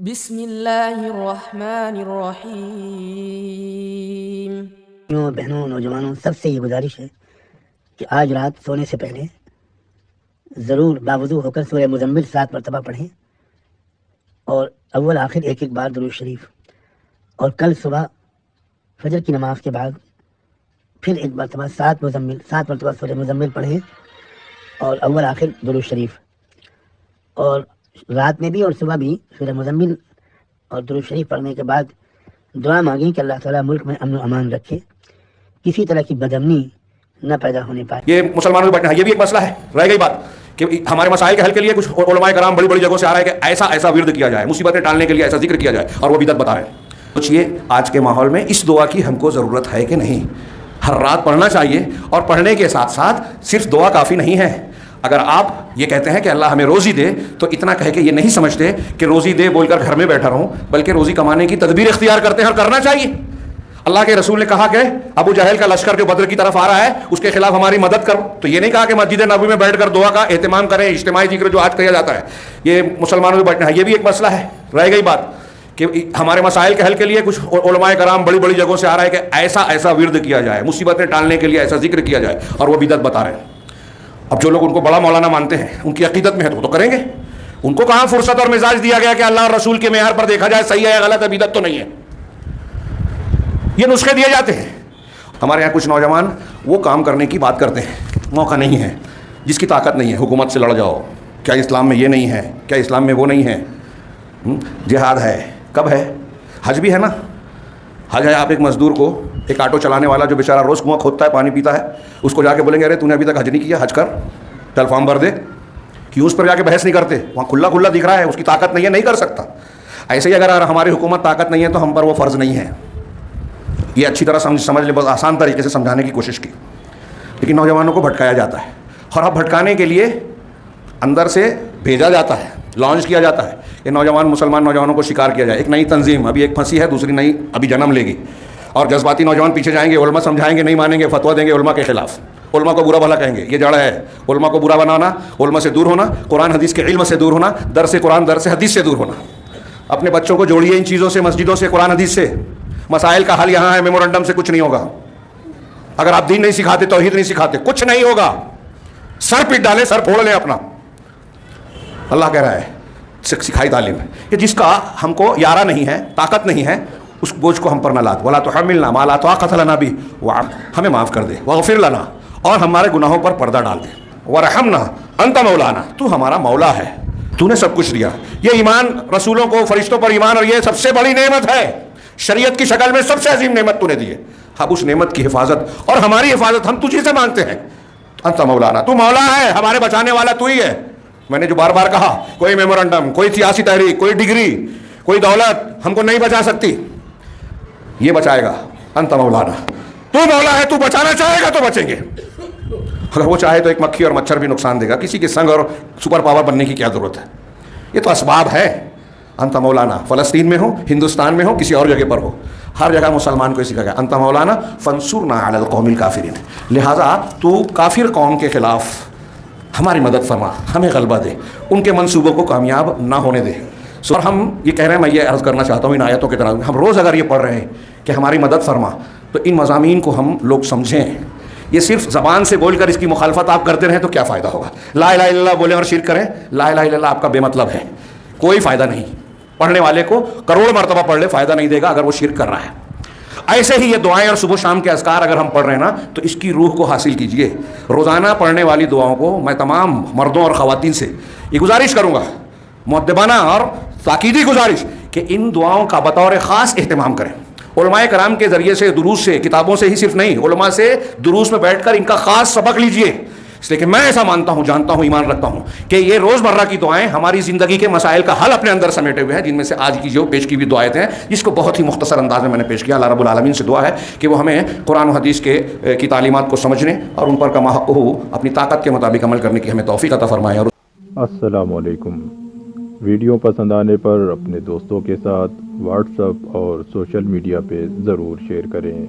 بسم اللہ الرحمن الرحیم۔ بہنوں نوجوانوں سب سے یہ گزارش ہے کہ آج رات سونے سے پہلے ضرور باوضو ہو کر سورہ مزمل 7 مرتبہ پڑھیں اور اول آخر ایک ایک بار درود شریف، اور کل صبح فجر کی نماز کے بعد پھر ایک مرتبہ 7 مرتبہ سورہ مزمل پڑھیں اور اول آخر درود شریف، اور رات میں بھی اور صبح بھی سورہ مزمل اور درود شریف پڑھنے کے بعد دعا مانگیں کہ اللہ تعالیٰ ملک میں امن و امان رکھے، کسی طرح کی بدامنی نہ پیدا ہونے پائے۔ یہ مسلمانوں کے بیٹھنا، یہ بھی ایک مسئلہ ہے، رہ گئی بات کہ ہمارے مسائل کے حل کے لیے کچھ علماء کرام بڑی بڑی جگہوں سے آ رہا ہے کہ ایسا ورد کیا جائے، مصیبتیں ٹالنے کے لیے ایسا ذکر کیا جائے، اور وہ بدعت بتا رہے ہیں۔ سوچئے آج کے ماحول میں اس دعا کی ہم کو ضرورت ہے کہ نہیں؟ ہر رات پڑھنا چاہیے، اور پڑھنے کے ساتھ ساتھ صرف دعا کافی نہیں ہے۔ اگر آپ یہ کہتے ہیں کہ اللہ ہمیں روزی دے، تو اتنا کہہ کے یہ نہیں سمجھتے کہ روزی دے بول کر گھر میں بیٹھا رہوں، بلکہ روزی کمانے کی تدبیر اختیار کرتے ہیں، اور کرنا چاہیے۔ اللہ کے رسول نے کہا کہ ابو جہل کا لشکر جو بدر کی طرف آ رہا ہے اس کے خلاف ہماری مدد کرو، تو یہ نہیں کہا کہ مسجد نبوی میں بیٹھ کر دعا کا اہتمام کریں، اجتماعی ذکر جو آج کیا جاتا ہے، یہ مسلمانوں کے بیٹھنا ہے، یہ بھی ایک مسئلہ ہے، رہ گئی بات کہ ہمارے مسائل کے حل کے لیے کچھ علماء کرام بڑی بڑی جگہوں سے آ رہا ہے کہ ایسا ورد کیا جائے، مصیبتیں ٹالنے کے لیے ایسا ذکر کیا جائے، اور وہ بدعت بتا رہے ہیں۔ اب جو لوگ ان کو بڑا مولانا مانتے ہیں، ان کی عقیدت میں ہے تو کریں گے، ان کو کہاں فرصت اور مزاج دیا گیا کہ اللہ اور رسول کے معیار پر دیکھا جائے صحیح ہے یا غلط ہے، بدعت تو نہیں ہے، یہ نسخے دیے جاتے ہیں۔ ہمارے یہاں کچھ نوجوان وہ کام کرنے کی بات کرتے ہیں، موقع نہیں ہے، جس کی طاقت نہیں ہے، حکومت سے لڑ جاؤ، کیا اسلام میں یہ نہیں ہے، کیا اسلام میں وہ نہیں ہے، جہاد ہے، کب ہے؟ حج بھی ہے نا، حج ہے۔ آپ ایک مزدور کو، ایک آٹو چلانے والا جو بیچارہ روز کنواں کھودتا ہے، پانی پیتا ہے، اس کو جا کے بولیں گے ارے تو نے ابھی تک حج نہیں کیا، حج کر، ٹیل فارم بھر دے، کیوں اس پر جا کے بحث نہیں کرتے؟ وہاں کھلا دکھ رہا ہے، اس کی طاقت نہیں ہے، نہیں کر سکتا۔ ایسے ہی اگر ہماری حکومت طاقت نہیں ہے تو ہم پر وہ فرض نہیں ہے۔ یہ اچھی طرح سمجھ لیں، بہت آسان طریقے سے سمجھانے کی کوشش کی، لیکن نوجوانوں کو بھٹکایا جاتا ہے، اور اب بھٹکانے کے لیے اندر سے بھیجا جاتا ہے، لانچ کیا جاتا ہے کہ مسلمان نوجوانوں کو شکار کیا جائے۔ ایک نئی تنظیم ابھی ایک پھنسی ہے، دوسری نئی ابھی جنم لے گی، اور جذباتی نوجوان پیچھے جائیں گے، علماء سمجھائیں گے، نہیں مانیں گے، فتویٰ دیں گے علماء کے خلاف، علماء کو برا بھلا کہیں گے، یہ جڑ ہے۔ علماء کو برا بنانا، علماء سے دور ہونا، قرآن حدیث کے علم سے دور ہونا، درس قرآن درس حدیث سے دور ہونا۔ اپنے بچوں کو جوڑیے ان چیزوں سے، مسجدوں سے، قرآن حدیث سے۔ مسائل کا حل یہاں ہے، میمورنڈم سے کچھ نہیں ہوگا۔ اگر آپ دین نہیں سکھاتے، توحید نہیں سکھاتے، کچھ نہیں ہوگا۔ سر پیٹ ڈالیں، سر پھوڑ لیں اپنا۔ اللہ کہہ رہا ہے سکھائی تعلیم ہے کہ جس کا ہم کو یارہ نہیں ہے، طاقت نہیں ہے، اس بوجھ کو ہم پر نہ لاد، وَلَا تُحَمِّلْنَا مَا لَا طَاقَةَ لَنَا بِهِ وَاعْفُ، ہمیں معاف کر دے، وَاغْفِرْ لَنَا، اور ہمارے گناہوں پر پردہ ڈال دے، وَارْحَمْنَا أَنْتَ مَوْلَانَا، تو ہمارا مولا ہے، تو نے سب کچھ دیا۔ یہ ایمان، رسولوں کو، فرشتوں پر ایمان، اور یہ سب سے بڑی نعمت ہے، شریعت کی شکل میں سب سے عظیم نعمت تو نے دی ہے۔ اب اس نعمت کی حفاظت اور ہماری حفاظت ہم تجھے سے مانگتے ہیں۔ أنت مولانا، تو مولا ہے، ہمارے بچانے والا تو ہی ہے۔ میں نے جو بار بار کہا، کوئی میمورنڈم، کوئی سیاسی تحریک، کوئی ڈگری، کوئی دولت ہم کو نہیں بچا سکتی، یہ بچائے گا۔ انت مولانا، تو مولا ہے، تو بچانا چاہے گا تو بچیں گے، اگر وہ چاہے تو ایک مکھی اور مچھر بھی نقصان دے گا، کسی کے سنگ اور سپر پاور بننے کی کیا ضرورت ہے؟ یہ تو اسباب ہے۔ انت مولانا، فلسطین میں ہو، ہندوستان میں ہو، کسی اور جگہ پر ہو، ہر جگہ مسلمان کو سکھا گیا انت مولانا فانصرنا علی القوم الکافرین، لہٰذا تو کافر قوم کے خلاف ہماری مدد فرما، ہمیں غلبہ دے، ان کے منصوبوں کو کامیاب نہ ہونے دے۔ اور ہم یہ کہہ رہے ہیں، میں یہ عرض کرنا چاہتا ہوں ان آیتوں کے طرح، ہم روز اگر یہ پڑھ رہے ہیں کہ ہماری مدد فرما، تو ان مضامین کو ہم لوگ سمجھیں۔ یہ صرف زبان سے بول کر اس کی مخالفت آپ کرتے رہیں تو کیا فائدہ ہوگا؟ لا الہ الا اللہ بولیں اور شرک کریں، لا الہ الا اللہ آپ کا بے مطلب ہے، کوئی فائدہ نہیں۔ پڑھنے والے کو کروڑ مرتبہ پڑھ لے، فائدہ نہیں دے گا اگر وہ شرک کر رہا ہے۔ ایسے ہی یہ دعائیں اور صبح شام کے اذکار اگر ہم پڑھ رہے ہیں نا، تو اس کی روح کو حاصل کیجئے۔ روزانہ پڑھنے والی دعاؤں کو میں تمام مردوں اور خواتین سے یہ گزارش کروں گا، مؤدبانہ اور تاکیدی گزارش، کہ ان دعاؤں کا بطور خاص اہتمام کریں۔ علماء کرام کے ذریعے سے، دروس سے، کتابوں سے ہی صرف نہیں، علماء سے دروس میں بیٹھ کر ان کا خاص سبق لیجئے، اس لیے کہ میں ایسا مانتا ہوں، جانتا ہوں، ایمان رکھتا ہوں کہ یہ روزمرہ کی دعائیں ہماری زندگی کے مسائل کا حل اپنے اندر سمیٹے ہوئے ہیں، جن میں سے آج کی جو پیش کی ہوئی دعائیں ہیں، جس کو بہت ہی مختصر انداز میں نے پیش کیا۔ اللہ رب العالمین سے دعا ہے کہ وہ ہمیں قرآن و حدیث کی تعلیمات کو سمجھنے اور ان پر کما حق ہو اپنی طاقت کے مطابق عمل کرنے کی ہمیں توفیق عطا فرمائے۔ السلام علیکم۔ ویڈیو پسند آنے پر اپنے دوستوں کے ساتھ واٹس ایپ اور سوشل میڈیا پہ ضرور شیئر کریں۔